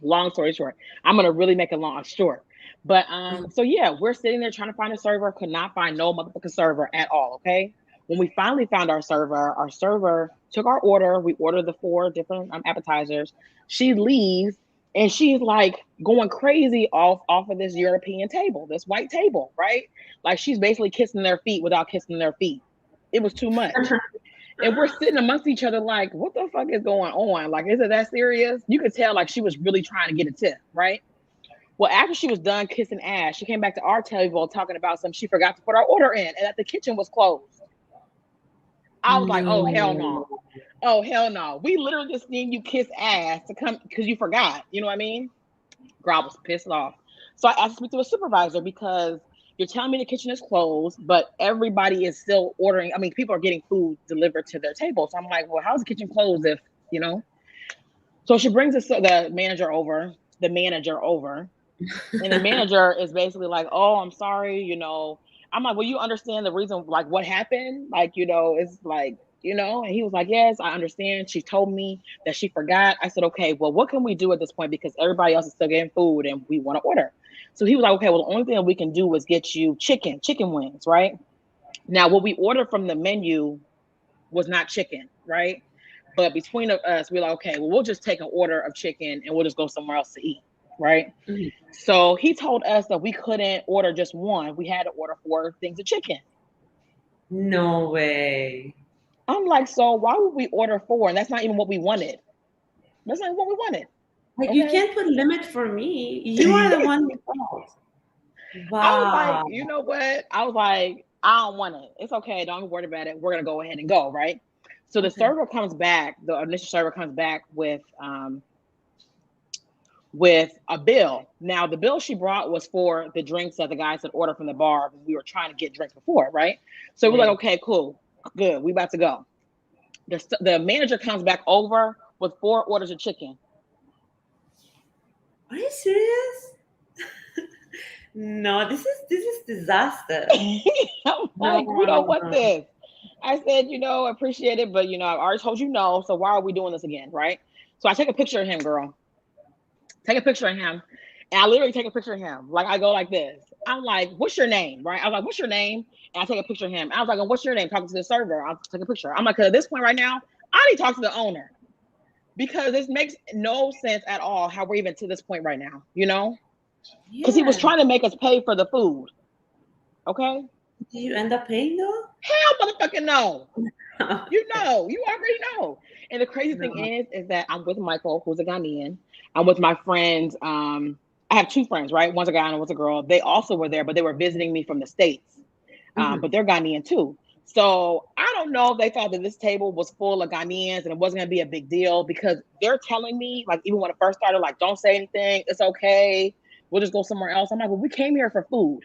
Long story short, I'm gonna really make it long short. But Mhm. so yeah, we're sitting there trying to find a server, could not find no motherfucking server at all. Okay. When we finally found our server took our order. We ordered the 4 different appetizers. She leaves and she's like going crazy off of this European table, this white table, right? Like she's basically kissing their feet without kissing their feet. It was too much. And we're sitting amongst each other like, what the fuck is going on? Like, is it that serious? You could tell like she was really trying to get a tip, right? Well, after she was done kissing ass, she came back to our table talking about some. She forgot to put our order in, and that the kitchen was closed. I was like, oh hell no, oh hell no. We literally just seen you kiss ass to come because you forgot. You know what I mean? Girl, I was pissed off. So I asked to speak to a supervisor because you're telling me the kitchen is closed, but everybody is still ordering. I mean, people are getting food delivered to their table. So I'm like, well, how's the kitchen closed if, you know? So she brings the manager over, and the manager is basically like, oh, I'm sorry, you know. I'm like, well, you understand the reason, like what happened? Like, you know, it's like, you know, and he was like, yes, I understand. She told me that she forgot. I said, okay, well, what can we do at this point? Because everybody else is still getting food and we want to order. So he was like, okay, well, the only thing that we can do is get you chicken wings, right? Now, what we ordered from the menu was not chicken, right? But between us, we're like, okay, well, we'll just take an order of chicken and we'll just go somewhere else to eat, right? Mhm. So he told us that we couldn't order just one. We had to order 4 things of chicken. No way. I'm like, so why would we order 4? And that's not even what we wanted. That's not what we wanted. Like, Okay. you can't put limit for me. You are the one who called. Wow. I was like, you know what? I was like, I don't want it. It's okay. Don't worry about it. We're going to go ahead and go, right? So the server comes back, the initial server comes back with a bill. Now, the bill she brought was for the drinks that the guys had ordered from the bar. We were trying to get drinks before, right? So we're like, okay, cool, good. We about to go. The manager comes back over with 4 orders of chicken. Are you serious? No, this is disaster. I'm like, we don't want this. I said, you know, appreciate it, but you know, I already told you no. So why are we doing this again, right? So I take a picture of him, girl. Take a picture of him. And I literally take a picture of him. Like, I go like this. I'm like, what's your name? Right? I was like, what's your name? And I take a picture of him. I was like, what's your name? Talking to the server. I'll take a picture. I'm like, 'cause at this point right now, I need to talk to the owner. Because this makes no sense at all how we're even to this point right now, you know? Because he was trying to make us pay for the food. Okay? Did you end up paying though? Hell motherfucking no. You know, you already know. And the crazy thing is that I'm with Michael, who's a Ghanaian. I'm with my friends. I have 2 friends, right? One's a guy and one's a girl. They also were there, but they were visiting me from the States. But they're Ghanaian too. So I don't know if they thought that this table was full of Ghanaians and it wasn't gonna be a big deal, because they're telling me, like, even when it first started, like, don't say anything, it's okay, we'll just go somewhere else. I'm like, well, we came here for food.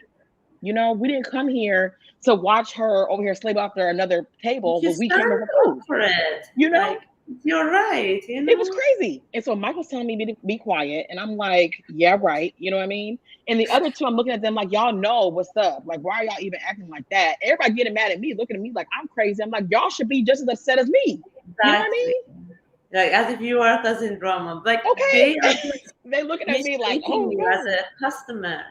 You know, we didn't come here to watch her over here slave after another table, but we came here for food. For it. You know? Like, you're right. You know? It was crazy. And so Michael's telling me to be quiet. And I'm like, yeah, right. You know what I mean? And the other 2, I'm looking at them like, y'all know what's up. Like, why are y'all even acting like that? Everybody getting mad at me, looking at me like I'm crazy. I'm like, y'all should be just as upset as me. Exactly. You know what I mean? Like, as if you are cousin drama. Like, okay. They looking at me like, oh, you as a customer.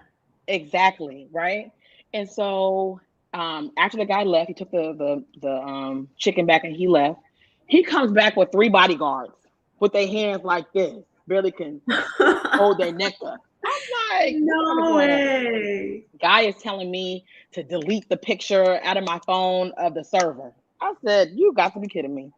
Exactly. Right. And so after the guy left, he took the chicken back and he left. He comes back with 3 bodyguards with their hands like this, barely can hold their neck up. I'm like, no way. Guy is telling me to delete the picture out of my phone of the server. I said, you got to be kidding me.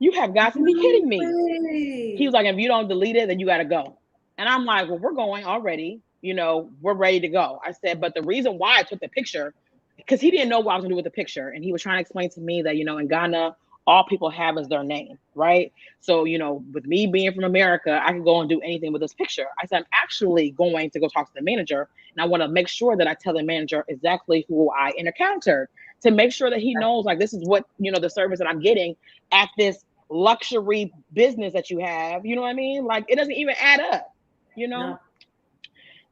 You have got to be kidding me. Way. He was like, if you don't delete it, then you got to go. And I'm like, well, we're going already. You know, we're ready to go. I said, but the reason why I took the picture, because he didn't know what I was gonna do with the picture. And he was trying to explain to me that, you know, in Ghana, all people have is their name, right? So, you know, with me being from America, I can go and do anything with this picture. I said, I'm actually going to go talk to the manager, and I want to make sure that I tell the manager exactly who I encountered, to make sure that he knows, like, this is what, you know, the service that I'm getting at this luxury business that you have. You know what I mean? Like, it doesn't even add up, you know? No.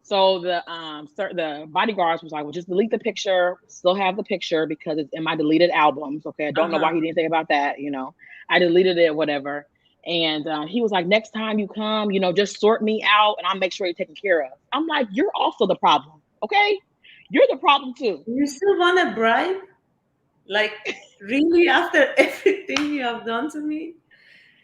So the bodyguards was like, well, just delete the picture, still have the picture because it's in my deleted albums. Okay. I don't know why he didn't think about that. You know, I deleted it, whatever. And he was like, next time you come, you know, just sort me out and I'll make sure you're taken care of. I'm like, you're also the problem. Okay. You're the problem too. You still want to bribe? Like, really, after everything you have done to me?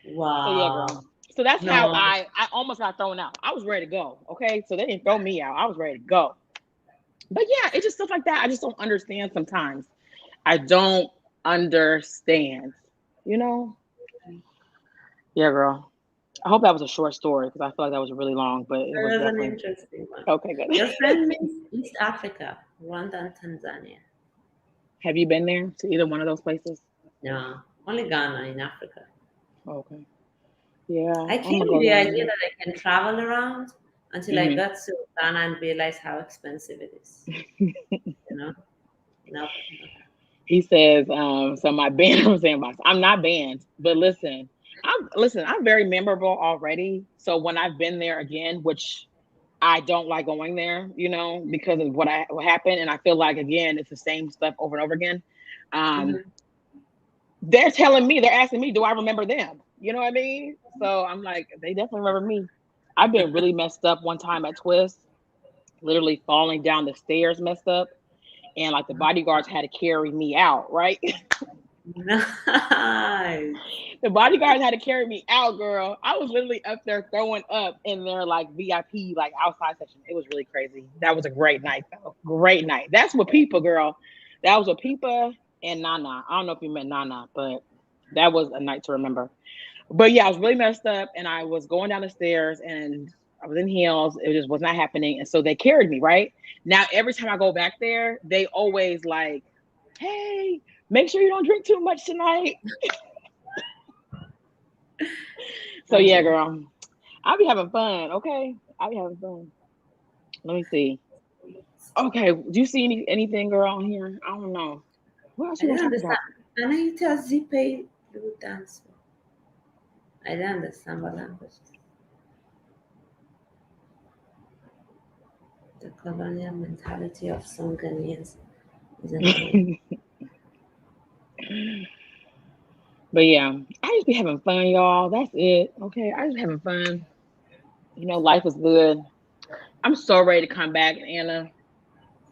Wow. So yeah, girl. So that's how I almost got thrown out. I was ready to go. Okay. So they didn't throw me out. I was ready to go. But yeah, it's just stuff like that. I just don't understand sometimes. I don't understand, you know? Yeah, girl. I hope that was a short story because I feel like that was really long, but it It was was an definitely interesting one. okay. Good. Your friend means East Africa, Rwanda and Tanzania. Have you been there to either one of those places? No, only Ghana in Africa. Okay. Yeah, I I'm came gonna with go the there. idea that I can travel around until I Hmm. got to Ghana and realized how expensive it is. You know? Nope. He says, so my band from Sandbox. I'm not banned, but I'm very memorable already. So when I've been there again, which I don't like going there, because of what happened, and I feel like again it's the same stuff over and over again. Um, Mhm. they're asking me, do I remember them? You know what I mean? So I'm like, they definitely remember me. I've been really messed up one time at Twist, literally falling down the stairs, messed up, and like the bodyguards had to carry me out, right? Nice. The bodyguards had to carry me out, girl. I was literally up there throwing up in their like VIP, like outside section. It was really crazy. That was a great night, though. Great night. That's what Peepa, girl. That was what Peepa and Nana. I don't know if you met Nana, but that was a night to remember. But yeah, I was really messed up, and I was going down the stairs, and I was in heels. It just was not happening, and so they carried me. Right now, every time I go back there, they always like, "Hey, make sure you don't drink too much tonight." So yeah, girl, I'll be having fun. Okay, I'll be having fun. Let me see. Okay, do you see anything, girl, on here? I don't know. What else I you want don't to talk understand. about? Anahita Zipe dance. I don't understand what language. The colonial mentality of some Ghanaians is annoying. But yeah, I just be having fun, y'all. That's it. Okay, I just having fun. Life is good. I'm so ready to come back, Anna.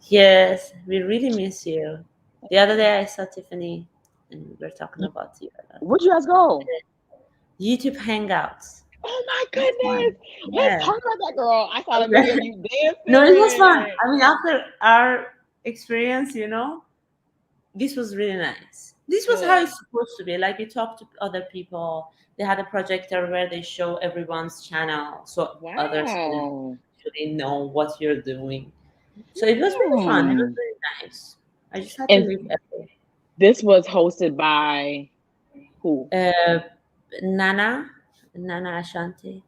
Yes, we really miss you. The other day I saw Tiffany and we were talking about you a lot. Where'd you guys go? YouTube Hangouts. Oh my It was fun. goodness. Let's Yeah. talk about that, girl. I saw the video of Okay. you No, it was fun. dancing. I mean, after our experience, this was really nice. This was how Good. it's supposed to be. Like you talk to other people. They had a projector where they show everyone's channel so others can Wow. actually know what you're doing. So it was really fun. It was Hmm. really nice. I just had to And leave early. this was hosted by who? Uh, Nana, Nana Ashanti.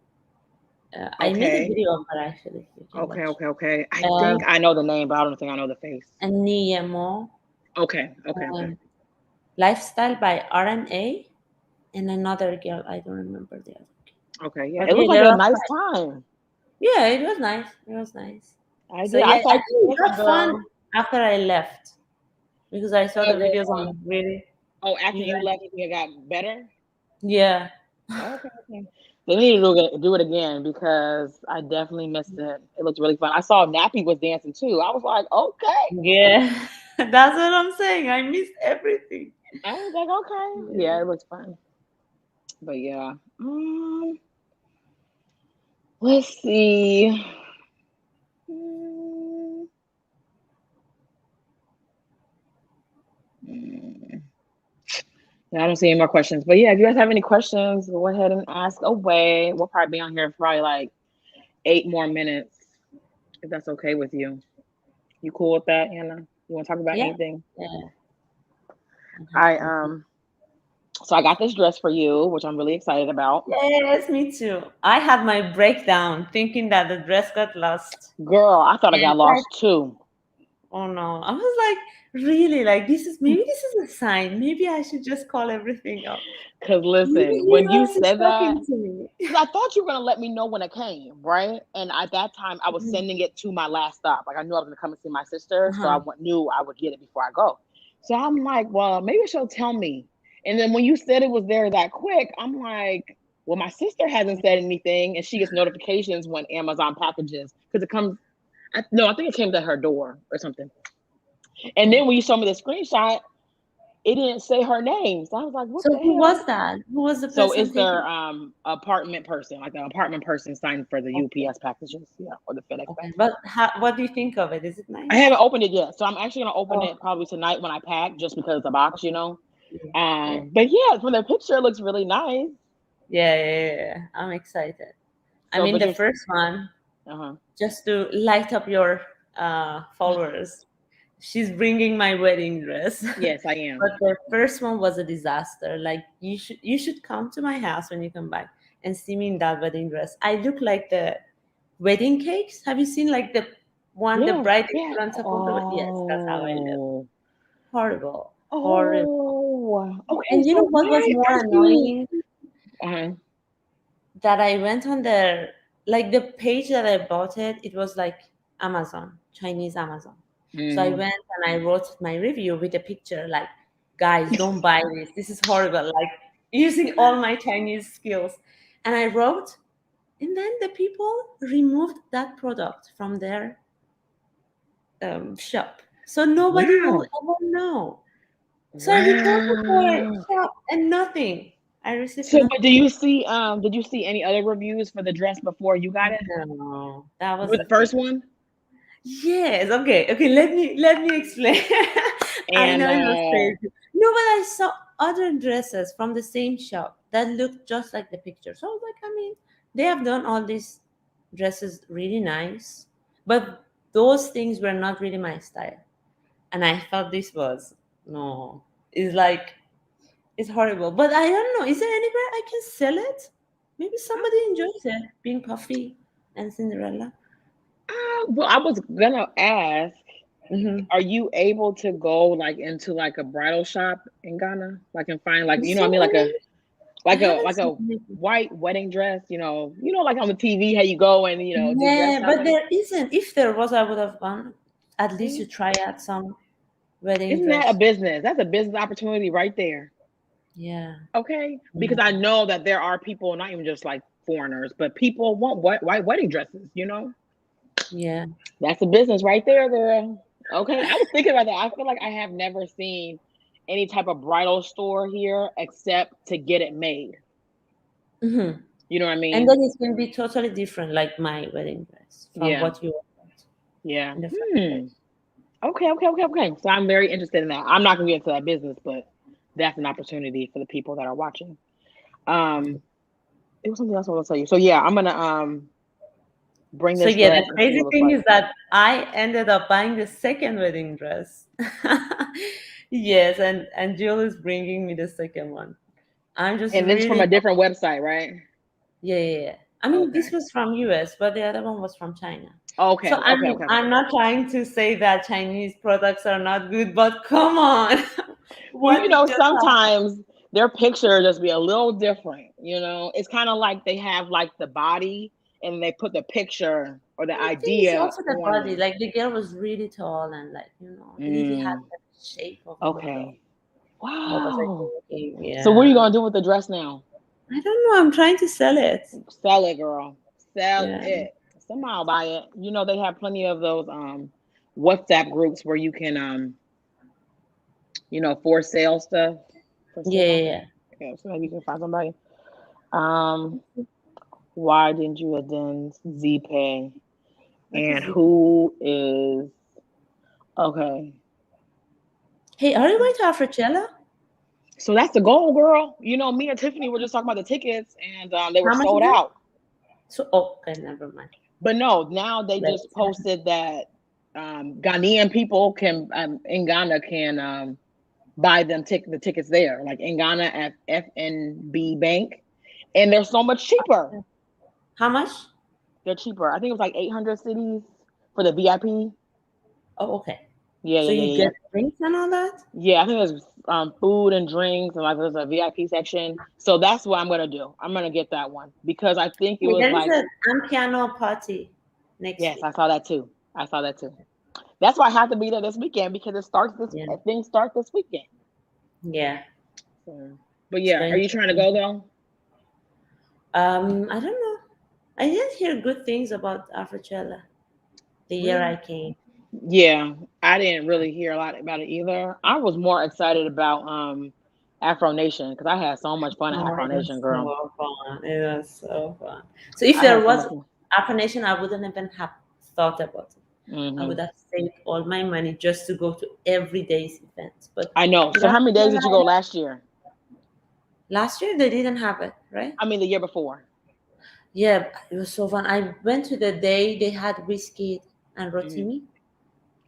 I made a Okay. video of her actually. You can Okay, watch. okay, okay. I Uh, think I know the name, but I don't think I know the face. and Niyemo, Okay, okay, okay. um, Lifestyle by RMA, and another girl. I don't remember the other. Okay, yeah. But It yeah, looked like they're a all nice fine. time. Yeah, it was nice. It was nice. I So did. I yeah, saw I you think it dancing, got fun girl. after I left because I saw the Oh, videos on really. oh, after You you guys, left, it got better. yeah, Okay, okay. They need to do it again because I definitely missed it. It looked really fun. I saw Nappy was dancing too. I was like, okay. yeah. That's what I'm saying. I missed everything. I was like, okay. Yeah. Yeah, it looks fun. But yeah. Let's see. Mm, mm. Yeah, I don't see any more questions. But yeah, if you guys have any questions, go ahead and ask away. We'll probably be on here for probably like 8 more minutes, if that's okay with you. You cool with that, Anna? You want to talk about Yeah. anything? Yeah. I So I got this dress for you, which I'm really excited about. Yes, me too. I had my breakdown thinking that the dress got lost. Girl, I thought I And got like, lost too. oh no. I was like, really? Like this is a sign. Maybe I should just call everything up. Cause Maybe listen, when you universe is said that, talking to me. because I thought you were gonna let me know when it came, right? And at that time, I was sending it to my last stop. Like I knew I was gonna come and see my sister, so Uh-huh. knew I would get it before I go. So I'm like, well, maybe she'll tell me. And then when you said it was there that quick, I'm like, well, my sister hasn't said anything, and she gets notifications when Amazon packages because it comes. No, I think it came to her door or something. And then when you showed me the screenshot, it didn't say her name. So I was like, what So the who hell? was that? Who was the So person it's their taking? apartment person, like an apartment person signed for the Okay. UPS packages, yeah, or the FedEx Okay. packages. But what do you think of it? Is it I nice? haven't opened it yet, so I'm actually gonna open Oh, it probably tonight when I pack, just because it's a box, okay. Yeah. Yeah. But yeah, from the picture, it looks really nice. Yeah. I'm excited. I So, mean, but the you're, first one, uh-huh. just to light up your followers, she's bringing my wedding dress. Yes, I am. But the first one was a disaster. Like you should come to my house when you come back and see me in that wedding dress. I look like the wedding cakes. Have you seen like the one the Yes, bride is yeah. put on top of the, yes, that's how I look. Oh, Horrible. Horrible. oh. Okay, And you know so what may was I more ask you? annoying? Uh-huh. That I went on their, like, the page that I bought it, it was like Amazon, Chinese Amazon. So I Mm. went and I wrote my review with a picture like, guys, don't buy this. This is horrible. Like, using all my Chinese skills. And I wrote, and then the people removed that product from their shop. So nobody will Wow. ever know. So I reported their Wow. shop and nothing. I received So, but nothing. did you see any other reviews for the dress before you got it? No, that You was were the the first thing. one? Yes, okay. Let me explain. I And know it was crazy. No, but I saw other dresses from the same shop that looked just like the picture. So I was like, I mean, they have done all these dresses really nice, but those things were not really my style. And I thought this was, no, it's like, it's horrible. But I don't know. Is there anywhere I can sell it? Maybe somebody enjoys it, being Puffy and Cinderella. well, I was gonna ask, Mm-hmm. are you able to go like into like a bridal shop in Ghana? Like and find like You you know see what I mean any? I haven't like seen a anything. white wedding dress, like on the TV how you go and do dress Yeah, but shopping. there isn't. If there was, I would have gone at least to See, try out some wedding isn't that a dress. business? That's a business opportunity right there. Yeah. Okay, because Yeah. I know that there are people, not even just like foreigners, but people want white wedding dresses. Yeah. That's a business right there, girl. Okay, I was thinking about that. I feel like I have never seen any type of bridal store here except to get it made. Hmm. You know what I And mean? then it's going to be totally different, like my wedding dress from Yeah, what you want yeah. in the first Hmm. place. Okay. So I'm very interested in that. I'm not gonna get into that business, but that's an opportunity for the people that are watching. Um, it was something else I want to tell you. So yeah, I'm gonna bring So this yeah, dress the and see what crazy it looks thing like. is that I ended up buying the second wedding dress. Yes, and Jill is bringing me the second one. I'm just And this is from really, a different website, right? yeah. I mean, this Okay. was from US, but the other one was from China. Okay. So I'm Okay. Okay. I'm not trying to say that Chinese products are not good, but come on, Well, what did just happen? sometimes their picture just be a little different. It's kind of like they have like the body and they put the picture or the I think it's idea also the on body. there. Like the girl was really tall and like really had Mm, the shape of a model. okay. What was I Wow. thinking? So what are you Yeah, gonna do with the dress now? I don't know. I'm trying to sell it. Sell it, girl. Sell Yeah. it. Somebody will buy it. They have plenty of those WhatsApp groups where you can for sale stuff for Yeah, sale. yeah, Yeah, so maybe you can find somebody. Um, why didn't you attend ZPay? What And is it? who is okay? Hey, are you going to Afrochella? So that's the goal, girl. Me and Tiffany were just talking about the tickets, and they were How much is sold it? out. So, oh, okay, never mind. But no, now they Wait. just posted that Ghanaian people can in Ghana can buy the tickets there, like in Ghana at FNB Bank, and they're so much cheaper. How much? They're cheaper. I think it was like 800 cities for the VIP. Oh, okay. Yeah, yeah, So yeah, you yeah, yeah. get drinks and all that? Yeah, I think there's food and drinks, and like there's a VIP section. So that's what I'm gonna do. I'm gonna get that one because I think it Hey, was there is like, a Ampiano party next yes, week. I saw that too. I saw that too. That's why I have to be there this weekend because Yeah, things start this weekend. yeah. So, but It's yeah, are going you to trying to be. go though? I don't know. I didn't hear good things about Afrochella the year I Really? came. Yeah, I didn't really hear a lot about it either. I was more excited about Afro Nation because I had so much fun at Oh, Afro it Nation, was girl. so fun. It was so fun. So if I there had so was much fun. Afro Nation, I wouldn't even have thought about it. I Hmm. would have saved all my money just to go to every day's events. But I know. with So how many days Afrochella, did you go last year? Last year they didn't have it, right? I mean, the year before. Yeah, it was so fun. I went to the day they had Whiskey and Rotimi.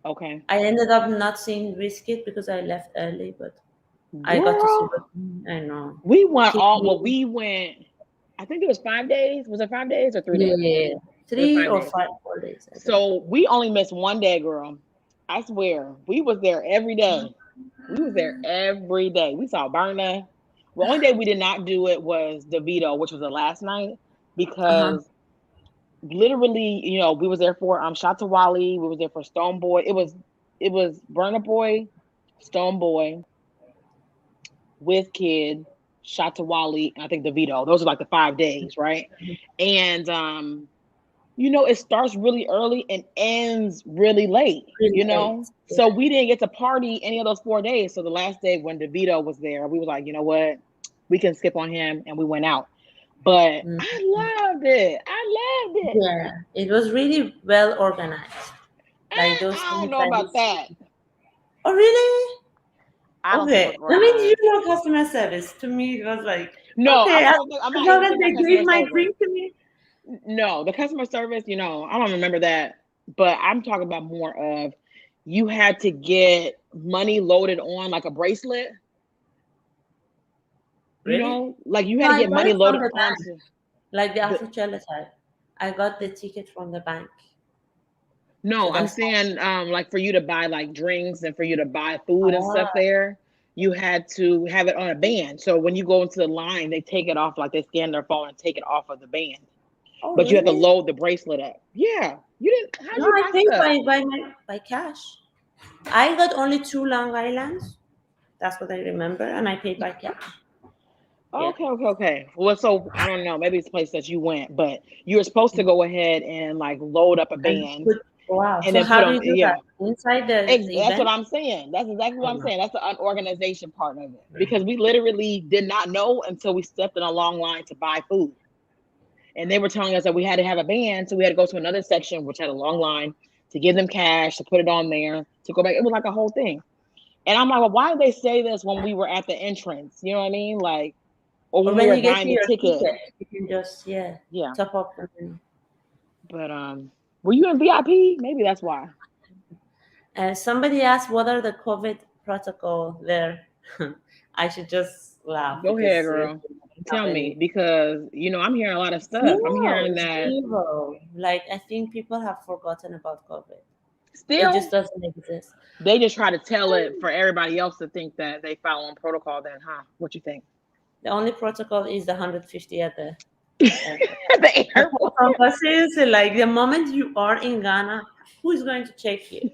Okay. I ended up not seeing Whiskey because I left early, but I got to see Girl, Rotimi. I know. we went all, well, Kimi. we went, I think it was 5 days. Was it 5 days or 3 days? Yeah, It was 3 5 or days. 5 4 days. I don't know. So we only missed one day, girl. I swear. We was there every day. We was there every day. We saw Berna. The only day we did not do it was DeVito, which was the last night, Uh-huh. because literally, we was there for Shatawali, we was there for Stone Boy. It was Burna Boy, Stone Boy, WizKid, Shatawali, and I think DeVito. Those are like the 5 days, right? And it starts really early and ends really late, Really late. So we didn't get to party any of those 4 days. So the last day when DeVito was there, we was like, you know what? We can skip on him, and we went out. But Mhm. I loved it. Yeah, it was really well organized. Like I those don't things know that about you that. see. Oh, really? I don't think it Okay. was I mean, organized. customer service. To me, it was like, No, okay, I'm as not long even as thinking they about customer gave my service. drink to me. No, the customer service, I don't remember that. But I'm talking about more of, you had to get money loaded on like a bracelet. Really? Like you No, had to I get got money it from loaded the bank, onto like the the. Afrochella type. I got the ticket from the bank. No, So I'm that's saying like for you to buy like drinks and for you to buy food and oh, stuff there, you had to have it on a band. So when you go into the line, they take it off, like they scan their phone and take it off of the band. oh, But you have to really? load the bracelet up. Yeah. You didn't, how'd No, you I buy paid stuff? by cash. I got only 2 Long Islands. That's what I remember, and I paid by cash. Yeah. Okay. Well, so I don't know. Maybe it's a place that you went, but you were supposed to go ahead and like load up a And band put wow. and So then put how do them. you do Yeah, that inside the that's what event? I'm saying. That's exactly what Oh, I'm no. saying. That's the unorganization part of it, because we literally did not know until we stepped in a long line to buy food, and they were telling us that we had to have a band, so we had to go to another section which had a long line to give them cash to put it on there to go back. It was like a whole thing, and I'm like, well, why did they say this when we were at the entrance? You know what I mean? Like, or Or when we when were you get buying to the your ticket. ticket, you can just Yeah. top up. But were you in VIP? Maybe that's why. Somebody asked what are the COVID protocol there. I should just laugh Go because ahead, seriously, girl. I don't Tell have me, any. because I'm hearing a lot of stuff. I'm Zero, hearing that zero. Like I think people have forgotten about COVID. It just still doesn't exist. they just try to tell it for everybody else to think that they following protocol. Then, huh? What you think? The only protocol is the 150 at the airport. The airport. But seriously, like the moment you are in Ghana, who is going to check you?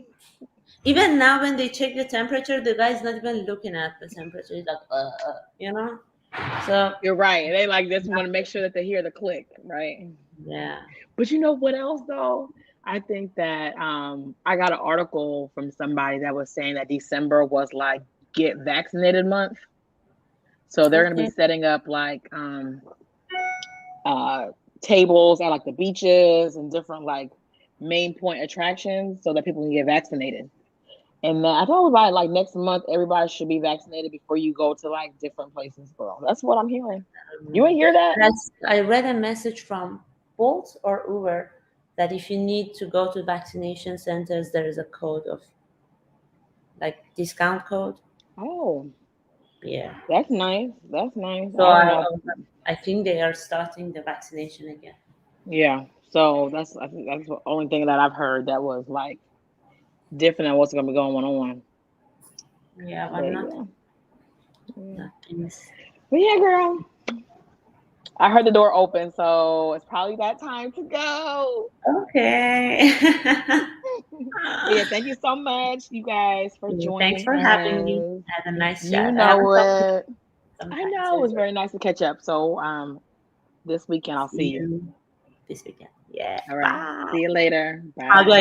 Even now, when they check the temperature, the guy is not even looking at the temperature. He's like, you know. So You're right. They like just want to make sure that they hear the click, right? yeah. But you know what else though? I think that I got an article from somebody that was saying that December was like get vaccinated month. So they're gonna be Okay. setting up like tables at like the beaches and different like main point attractions so that people can get vaccinated. And I thought about like next month, everybody should be vaccinated before you go to like different places, girl. That's what I'm hearing. You ain't hear that? I read a message from Bolt or Uber that if you need to go to vaccination centers, there is a code of like discount code. Oh, Yeah. that's nice. That's nice. So I don't know. I think they are starting the vaccination again. Yeah. So I think that's the only thing that I've heard that was like different than what's gonna be going on. Yeah, but But not yeah. nothing. But yeah, girl. I heard the door open, so it's probably that time to go. Okay. But yeah, thank you so much, you guys, for Thanks joining for having me. us. Had a nice You chat. I haven't know talked to you it. I sometimes. know So it it's was good very nice to catch up. So this weekend I'll to see see you. you this weekend. Yeah. All right. Bye. See you later. How do Bye. I